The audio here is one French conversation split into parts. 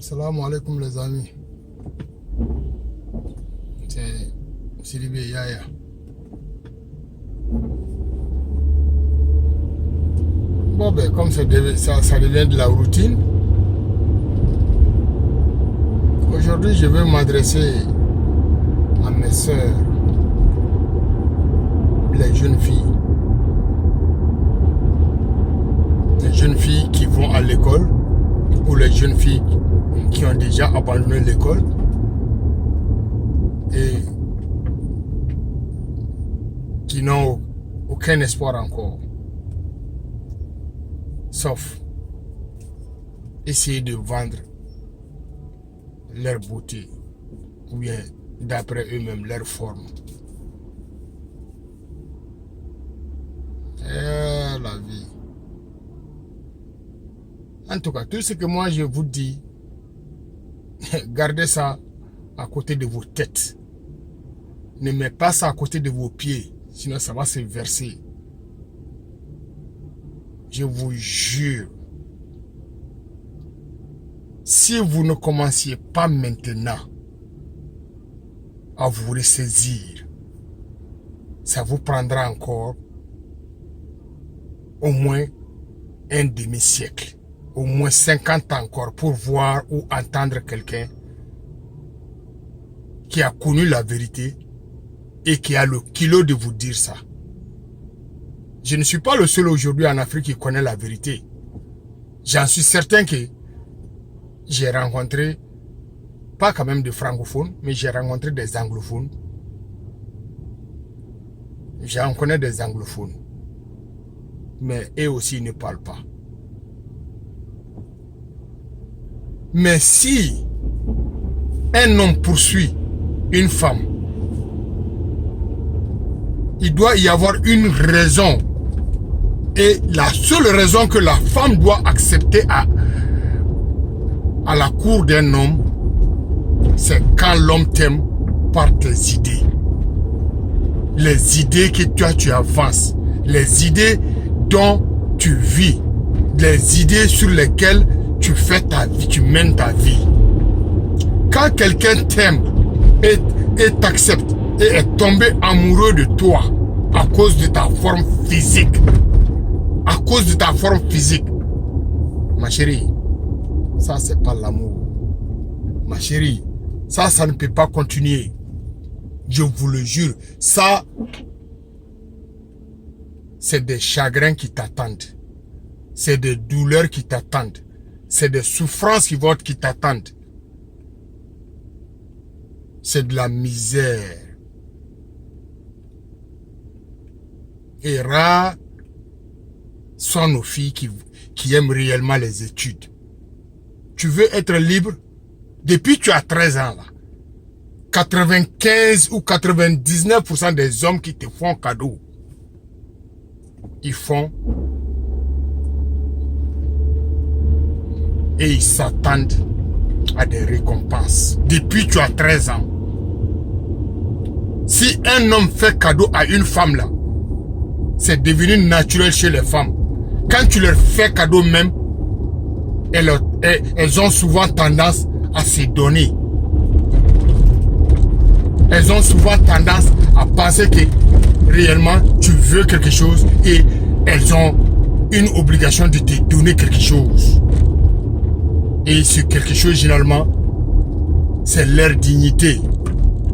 Salam alaikum les amis. C'est Sidibé Yaya. Bon ben comme ça devient de la routine, aujourd'hui je vais m'adresser à mes sœurs, les jeunes filles. Les jeunes filles qui vont à l'école ou les jeunes filles qui ont déjà abandonné l'école et qui n'ont aucun espoir encore, sauf essayer de vendre leur beauté ou bien d'après eux-mêmes leur forme. Et la vie. En tout cas, tout ce que moi je vous dis, gardez ça à côté de vos têtes. Ne mettez pas ça à côté de vos pieds, sinon ça va se verser. Je vous jure, si vous ne commenciez pas maintenant à vous ressaisir, ça vous prendra encore au moins un demi-siècle, au moins 50 ans encore pour voir ou entendre quelqu'un qui a connu la vérité et qui a le kilo de vous dire ça. Je ne suis pas le seul aujourd'hui en Afrique qui connaît la vérité. J'en suis certain que j'ai rencontré, pas quand même de francophones, mais j'ai rencontré des anglophones. J'en connais des anglophones. Mais eux aussi ne parlent pas. Mais si un homme poursuit une femme, il doit y avoir une raison. Et la seule raison que la femme doit accepter à la cour d'un homme, c'est quand l'homme t'aime par tes idées. Les idées que toi tu avances, les idées dont tu vis, les idées sur lesquelles tu fais ta vie, tu mènes ta vie. Quand quelqu'un t'aime et t'accepte et est tombé amoureux de toi à cause de ta forme physique, ma chérie, ça c'est pas l'amour. Ma chérie, ça ne peut pas continuer. Je vous le jure, ça c'est des chagrins qui t'attendent. C'est des douleurs qui t'attendent. C'est des souffrances qui t'attendent. C'est de la misère. Et rares sont nos filles qui aiment réellement les études. Tu veux être libre depuis que tu as 13 ans là. 95 ou 99% des hommes qui te font cadeau, ils font et ils s'attendent à des récompenses. Depuis que tu as 13 ans. Si un homme fait cadeau à une femme là, c'est devenu naturel chez les femmes. Quand tu leur fais cadeau même, elles ont souvent tendance à se donner. Elles ont souvent tendance à penser que réellement tu veux quelque chose et elles ont une obligation de te donner quelque chose. Et ce quelque chose généralement, c'est leur dignité,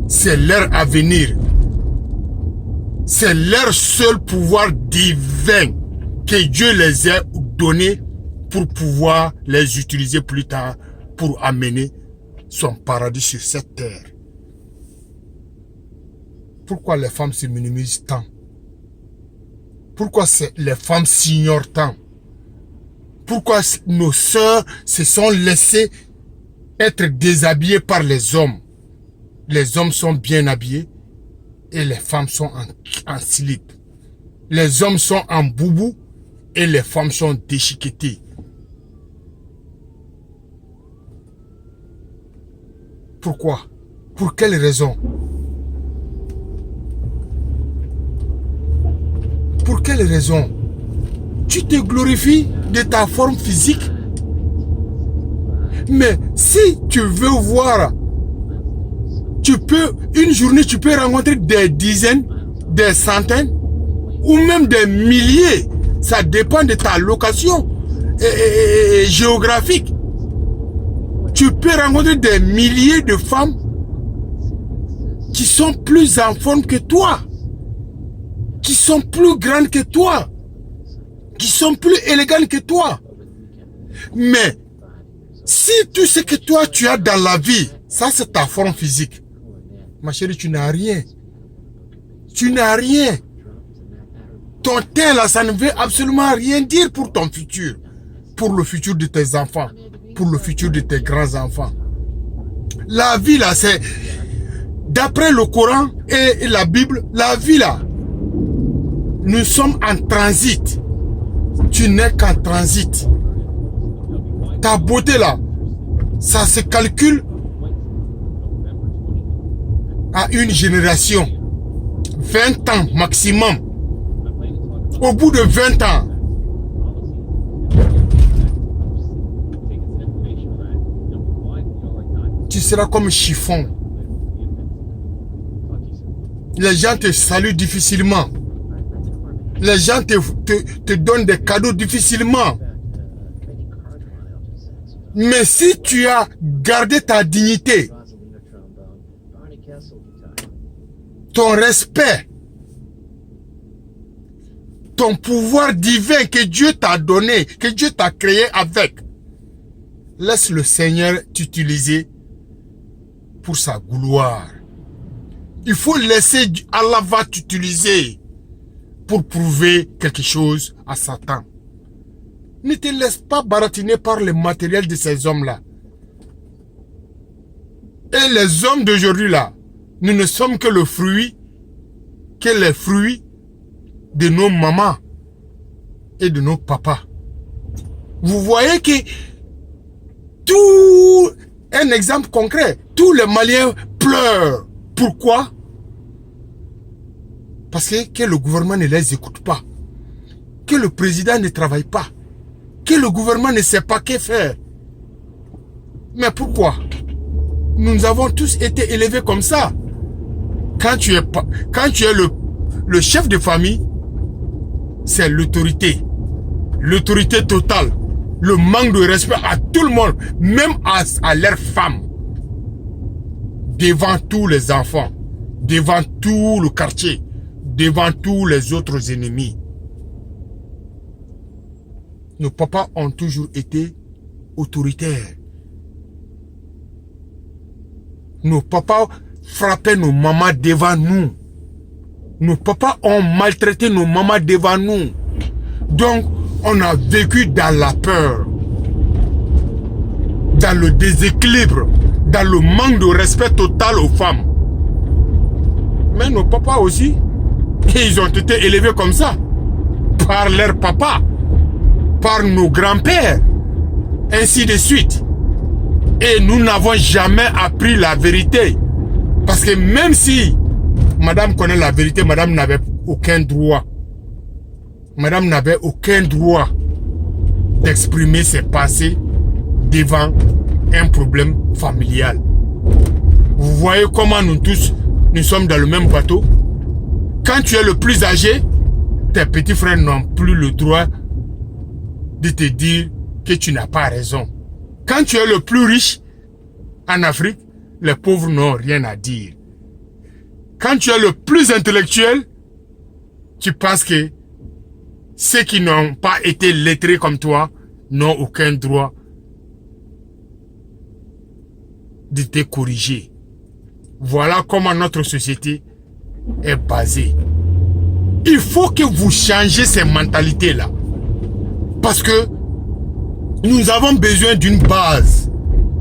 c'est leur avenir, c'est leur seul pouvoir divin que Dieu les a donné pour pouvoir les utiliser plus tard pour amener son paradis sur cette terre. Pourquoi les femmes se minimisent tant? Pourquoi les femmes s'ignorent tant? Pourquoi nos sœurs se sont laissées être déshabillées par les hommes? Les hommes sont bien habillés et les femmes sont en slip. Les hommes sont en boubou et les femmes sont déchiquetées. Pourquoi? Pour quelle raison? Pour quelle raison? Tu te glorifies de ta forme physique? Mais si tu veux voir, une journée, tu peux rencontrer des dizaines, des centaines, ou même des milliers. Ça dépend de ta location géographique. Tu peux rencontrer des milliers de femmes qui sont plus en forme que toi, qui sont plus grandes que toi, qui sont plus élégantes que toi. Mais si tout ce que toi tu as dans la vie, ça c'est ta forme physique, ma chérie, tu n'as rien. Tu n'as rien. Ton teint là, ça ne veut absolument rien dire pour ton futur, pour le futur de tes enfants, pour le futur de tes grands-enfants. La vie là, c'est, d'après le Coran et la Bible, la vie là, nous sommes en transit. Tu n'es qu'en transit. Ta beauté là, ça se calcule à une génération. 20 ans maximum. Au bout de 20 ans, tu seras comme chiffon. Les gens te saluent difficilement. Les gens te donnent des cadeaux difficilement. Mais si tu as gardé ta dignité, ton respect, ton pouvoir divin que Dieu t'a donné, que Dieu t'a créé avec, laisse le Seigneur t'utiliser pour sa gloire. Il faut laisser Allah va t'utiliser pour prouver quelque chose à Satan. Ne te laisse pas baratiner par le matériel de ces hommes-là. Et les hommes d'aujourd'hui là, nous ne sommes que les fruits de nos mamans et de nos papas. Vous voyez que un exemple concret, tous les Maliens pleurent. Pourquoi? Parce que le gouvernement ne les écoute pas, que le président ne travaille pas, que le gouvernement ne sait pas que faire. Mais pourquoi? Nous avons tous été élevés comme ça. Quand tu es le chef de famille, c'est l'autorité. L'autorité totale. Le manque de respect à tout le monde, même à leurs femmes. Devant tous les enfants, devant tout le quartier, devant tous les autres ennemis. Nos papas ont toujours été autoritaires. Nos papas frappaient nos mamans devant nous. Nos papas ont maltraité nos mamans devant nous. Donc, on a vécu dans la peur, dans le déséquilibre, dans le manque de respect total aux femmes. Mais nos papas aussi, ils ont été élevés comme ça, par leurs papas, par nos grands-pères, ainsi de suite. Et nous n'avons jamais appris la vérité. Parce que même si madame connaît la vérité, madame n'avait aucun droit. Madame n'avait aucun droit d'exprimer ses pensées devant un problème familial. Vous voyez comment nous tous, nous sommes dans le même bateau. Quand tu es le plus âgé, tes petits frères n'ont plus le droit de te dire que tu n'as pas raison. Quand tu es le plus riche en Afrique, les pauvres n'ont rien à dire. Quand tu es le plus intellectuel, tu penses que ceux qui n'ont pas été lettrés comme toi n'ont aucun droit de te corriger. Voilà comment notre société est basée. Il faut que vous changez ces mentalités-là. Parce que nous avons besoin d'une base.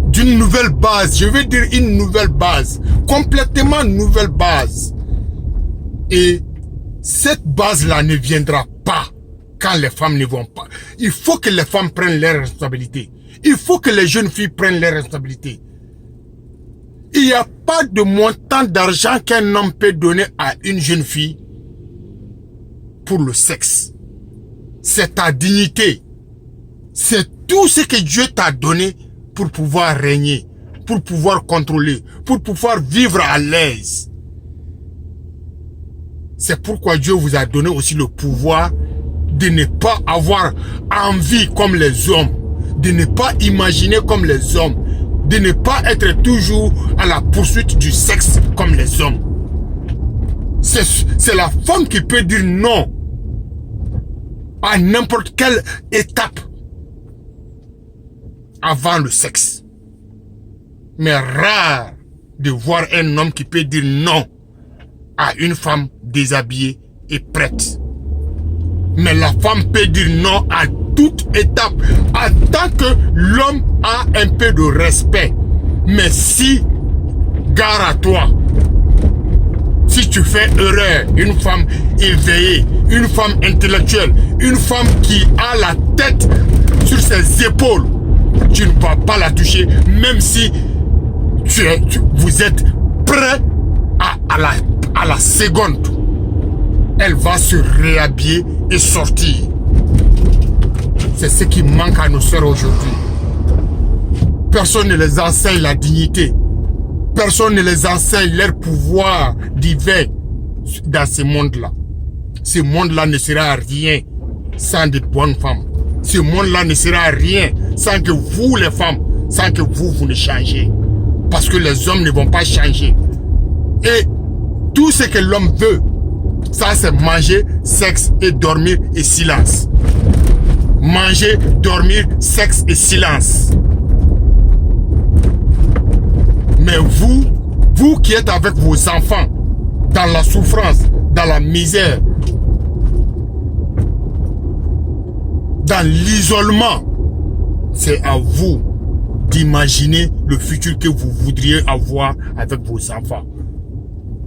D'une nouvelle base. Je veux dire une nouvelle base. Complètement nouvelle base. Et cette base-là ne viendra pas quand les femmes ne vont pas. Il faut que les femmes prennent leurs responsabilités. Il faut que les jeunes filles prennent leurs responsabilités. Il n'y a pas de montant d'argent qu'un homme peut donner à une jeune fille pour le sexe. C'est ta dignité. C'est tout ce que Dieu t'a donné pour pouvoir régner, pour pouvoir contrôler, pour pouvoir vivre à l'aise. C'est pourquoi Dieu vous a donné aussi le pouvoir de ne pas avoir envie comme les hommes, de ne pas imaginer comme les hommes, de ne pas être toujours à la poursuite du sexe comme les hommes. C'est la femme qui peut dire non à n'importe quelle étape avant le sexe. Mais rare de voir un homme qui peut dire non à une femme déshabillée et prête. Mais la femme peut dire non à toute étape, en tant que l'homme a un peu de respect. Mais si, gare à toi, si tu fais erreur, une femme éveillée, une femme intellectuelle, une femme qui a la tête sur ses épaules, tu ne vas pas la toucher, même si vous êtes prêt à la seconde. Elle va se réhabiller et sortir. C'est ce qui manque à nos sœurs aujourd'hui. Personne ne les enseigne la dignité. Personne ne les enseigne leur pouvoir divin dans ce monde-là. Ce monde-là ne sera rien sans de bonnes femmes. Ce monde-là ne sera rien sans que vous, les femmes, sans que vous ne changez. Parce que les hommes ne vont pas changer. Et tout ce que l'homme veut, ça c'est manger, sexe et dormir et silence. Manger, dormir, sexe et silence. Mais vous qui êtes avec vos enfants, dans la souffrance, dans la misère, dans l'isolement, c'est à vous d'imaginer le futur que vous voudriez avoir avec vos enfants.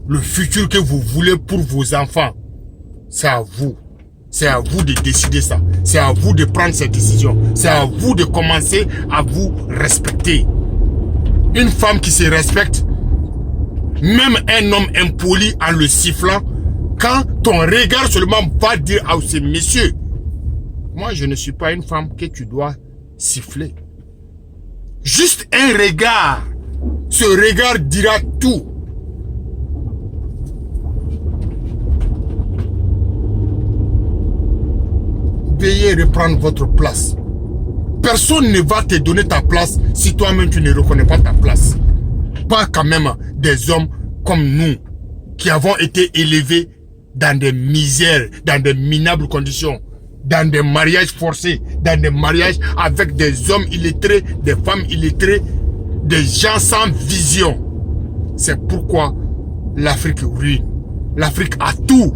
Le futur que vous voulez pour vos enfants, c'est à vous. C'est à vous de décider ça. C'est à vous de prendre ces décisions. C'est à vous de commencer à vous respecter. Une femme qui se respecte, même un homme impoli en le sifflant, quand ton regard seulement va dire à ces messieurs, moi je ne suis pas une femme que tu dois siffler. Juste un regard. Ce regard dira tout. Veuillez reprendre votre place. Personne ne va te donner ta place si toi-même tu ne reconnais pas ta place. Pas quand même des hommes comme nous qui avons été élevés dans des misères, dans des minables conditions, dans des mariages forcés, dans des mariages avec des hommes illettrés, des femmes illettrées, des gens sans vision. C'est pourquoi l'Afrique ruine. L'Afrique a tout.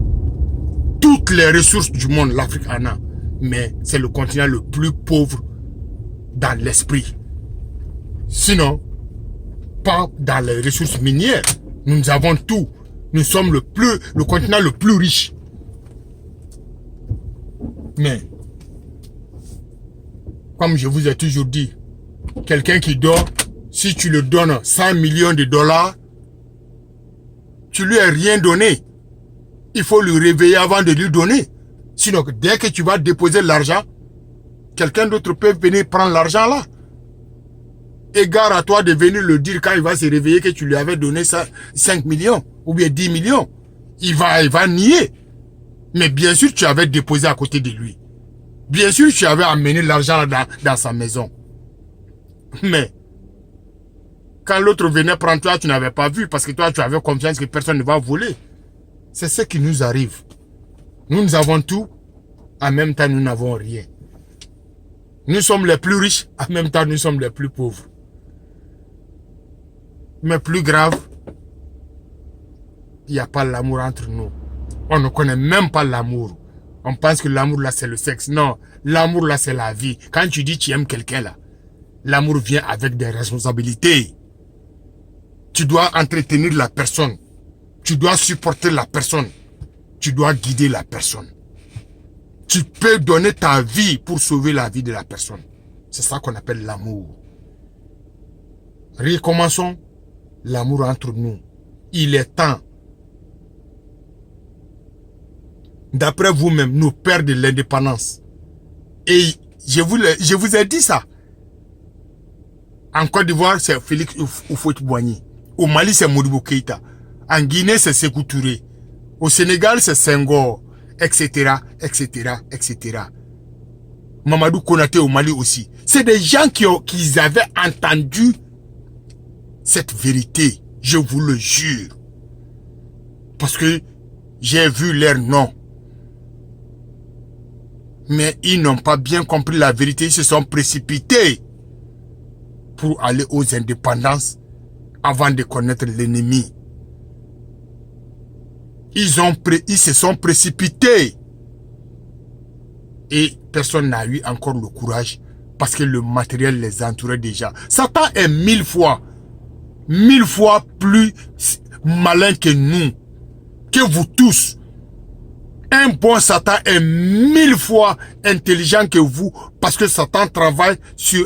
Toutes les ressources du monde, l'Afrique en a. Mais c'est le continent le plus pauvre dans l'esprit. Sinon, pas dans les ressources minières. Nous avons tout. Nous sommes le continent le plus riche. Mais, comme je vous ai toujours dit, quelqu'un qui dort, si tu lui donnes 100 millions de dollars, tu lui as rien donné. Il faut le réveiller avant de lui donner. Sinon, dès que tu vas déposer l'argent, quelqu'un d'autre peut venir prendre l'argent là. Et gare à toi de venir le dire quand il va se réveiller que tu lui avais donné 5 millions ou bien 10 millions. Il va nier. Mais bien sûr, tu avais déposé à côté de lui. Bien sûr, tu avais amené l'argent dans sa maison. Mais, quand l'autre venait prendre toi, tu n'avais pas vu parce que toi, tu avais confiance que personne ne va voler. C'est ce qui nous arrive. Nous avons tout, en même temps, nous n'avons rien. Nous sommes les plus riches, en même temps, nous sommes les plus pauvres. Mais plus grave, il n'y a pas l'amour entre nous. On ne connaît même pas l'amour. On pense que l'amour là, c'est le sexe. Non, l'amour là, c'est la vie. Quand tu dis que tu aimes quelqu'un là, l'amour vient avec des responsabilités. Tu dois entretenir la personne. Tu dois supporter la personne. Tu dois guider la personne. Tu peux donner ta vie pour sauver la vie de la personne. C'est ça qu'on appelle l'amour. Recommençons l'amour entre nous. Il est temps. D'après vous-même, nous perdons l'indépendance. Et je vous ai dit ça. En Côte d'Ivoire, c'est Félix Houphouët-Boigny. Au Mali, c'est Modibo Keïta. En Guinée, c'est Sékou Touré. Au Sénégal, c'est Senghor, etc., etc., etc. Mamadou Konaté au Mali aussi. C'est des gens qui avaient entendu cette vérité. Je vous le jure. Parce que j'ai vu leur nom. Mais ils n'ont pas bien compris la vérité. Ils se sont précipités pour aller aux indépendances avant de connaître l'ennemi. Ils se sont précipités. Et personne n'a eu encore le courage parce que le matériel les entourait déjà. Satan est 1000 fois plus malin que nous, que vous tous. Un bon Satan est 1000 fois intelligent que vous parce que Satan travaille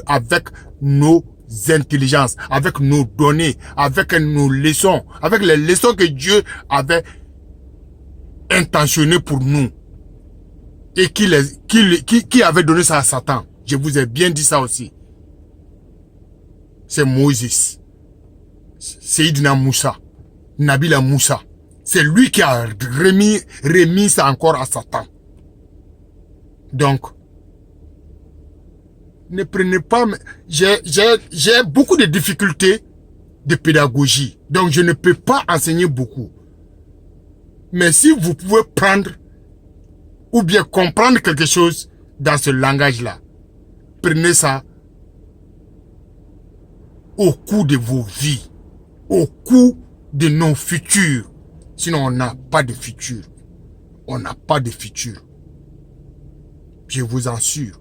avec nos intelligences, avec nos données, avec nos leçons, avec les leçons que Dieu avait intentionnées pour nous et qui avait donné ça à Satan. Je vous ai bien dit ça aussi. C'est Moïse, Seydina Moussa, Nabila Moussa. C'est lui qui a remis ça encore à Satan. Donc, ne prenez pas... J'ai beaucoup de difficultés de pédagogie. Donc, je ne peux pas enseigner beaucoup. Mais si vous pouvez prendre ou bien comprendre quelque chose dans ce langage-là, prenez ça au cours de vos vies, au cours de nos futurs. Sinon, on n'a pas de futur. On n'a pas de futur. Je vous en assure.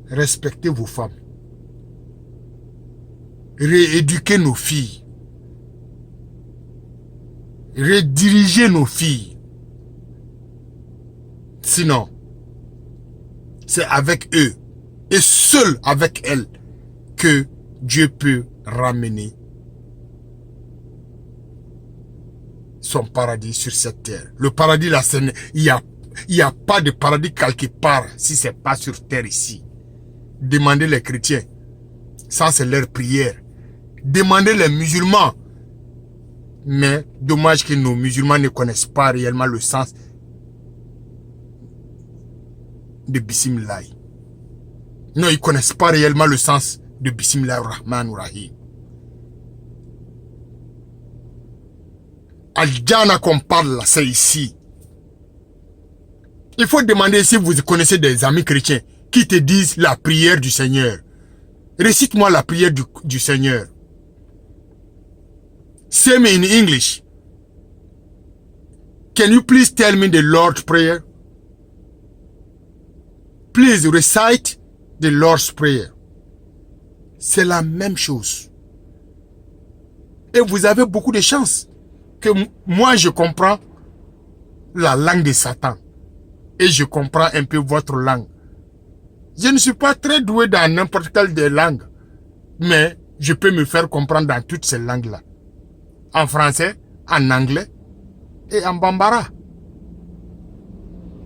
Respectez vos femmes. Rééduquez nos filles. Redirigez nos filles. Sinon, c'est avec eux et seul avec elles que Dieu peut ramener son paradis sur cette terre. Le paradis, là, il n'y a pas de paradis quelque part si ce n'est pas sur terre ici. Demandez les chrétiens. Ça, c'est leur prière. Demandez les musulmans. Mais dommage que nos musulmans ne connaissent pas réellement le sens de Bismillah. Non, ils ne connaissent pas réellement le sens de Bismillah ar-Rahman ar-Rahim. Al-Jannah qu'on parle là, c'est ici. Il faut demander si vous connaissez des amis chrétiens qui te disent la prière du Seigneur. Récite-moi la prière du Seigneur. Say me in English. Can you please tell me the Lord's Prayer? Please recite the Lord's Prayer. C'est la même chose. Et vous avez beaucoup de chance que moi je comprends la langue de Satan. Et je comprends un peu votre langue. Je ne suis pas très doué dans n'importe quelle des langues. Mais je peux me faire comprendre dans toutes ces langues-là. En français, en anglais et en bambara.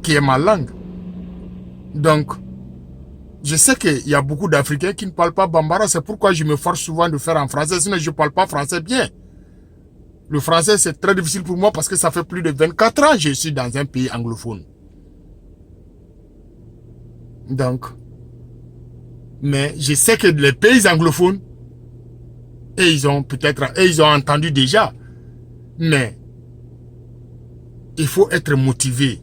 Qui est ma langue. Donc, je sais qu'il y a beaucoup d'Africains qui ne parlent pas bambara. C'est pourquoi je me force souvent de faire en français. Sinon, je ne parle pas français bien. Le français, c'est très difficile pour moi parce que ça fait plus de 24 ans que je suis dans un pays anglophone. Donc, mais je sais que les pays anglophones, et ils ont entendu déjà. Mais, il faut être motivé.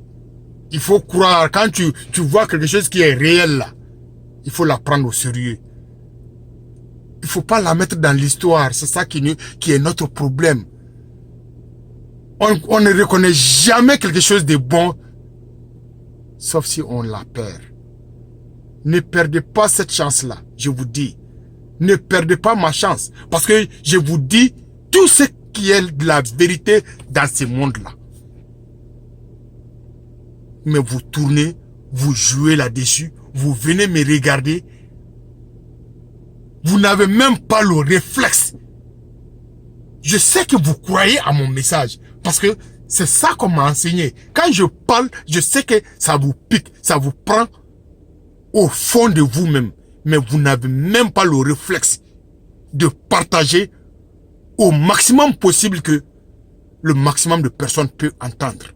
Il faut croire. Quand tu vois quelque chose qui est réel là, il faut la prendre au sérieux. Il ne faut pas la mettre dans l'histoire. C'est ça qui est notre problème. On ne reconnaît jamais quelque chose de bon, sauf si on la perd. Ne perdez pas cette chance-là, je vous dis. Ne perdez pas ma chance. Parce que je vous dis tout ce qui est de la vérité dans ce monde-là. Mais vous tournez, vous jouez là-dessus, vous venez me regarder. Vous n'avez même pas le réflexe. Je sais que vous croyez à mon message. Parce que C'est ça qu'on m'a enseigné. Quand je parle, je sais que ça vous pique, ça vous prend au fond de vous-même. Mais vous n'avez même pas le réflexe de partager au maximum possible que le maximum de personnes peut entendre.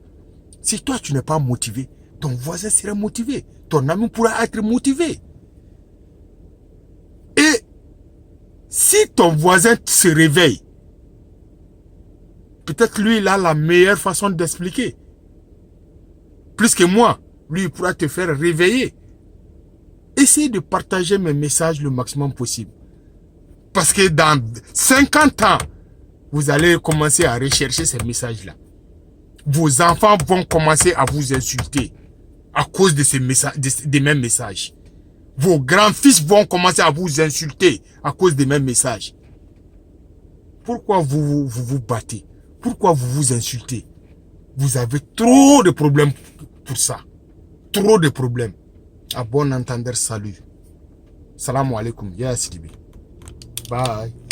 Si toi, tu n'es pas motivé, ton voisin sera motivé. Ton ami pourra être motivé. Et si ton voisin se réveille, peut-être lui, il a la meilleure façon d'expliquer. Plus que moi, lui, il pourra te faire réveiller. Essayez de partager mes messages le maximum possible. Parce que dans 50 ans, vous allez commencer à rechercher ces messages-là. Vos enfants vont commencer à vous insulter à cause de ces messages, des mêmes messages. Vos grands-fils vont commencer à vous insulter à cause des mêmes messages. Pourquoi vous vous battez? Pourquoi vous vous insultez? Vous avez trop de problèmes pour ça. Trop de problèmes. À bon entendeur, salut. Salam alaikum. Ya Sidibi. Bye.